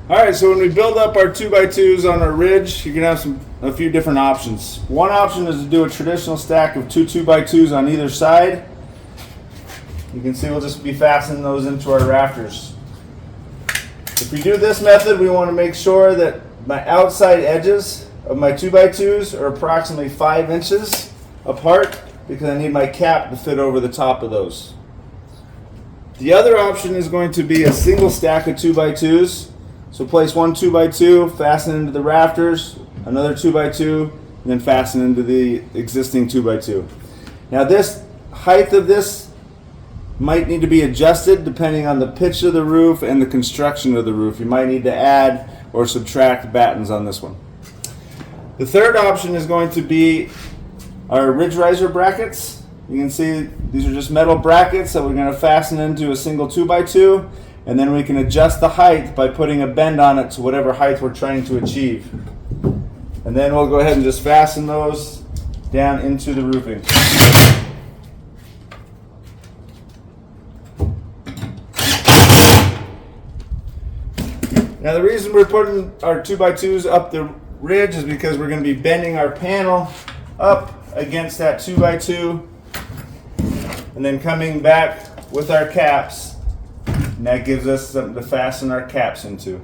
All right, so when we build up our 2x2s on our ridge, you can have a few different options. One option is to do a traditional stack of two 2x2s on either side. You can see we'll just be fastening those into our rafters. If we do this method, we want to make sure that my outside edges of my 2x2s are approximately 5 inches apart because I need my cap to fit over the top of those. The other option is going to be a single stack of 2x2s. So place one 2x2, fasten into the rafters, another 2x2, and then fasten into the existing 2x2. Now this height of this might need to be adjusted depending on the pitch of the roof and the construction of the roof. You might need to add or subtract battens on this one. The third option is going to be our ridge riser brackets. You can see these are just metal brackets that we're going to fasten into a single 2x2, and then we can adjust the height by putting a bend on it to whatever height we're trying to achieve. And then we'll go ahead and just fasten those down into the roofing. Now the reason we're putting our 2x2s up the ridge is because we're going to be bending our panel up against that 2x2 and then coming back with our caps, and that gives us something to fasten our caps into.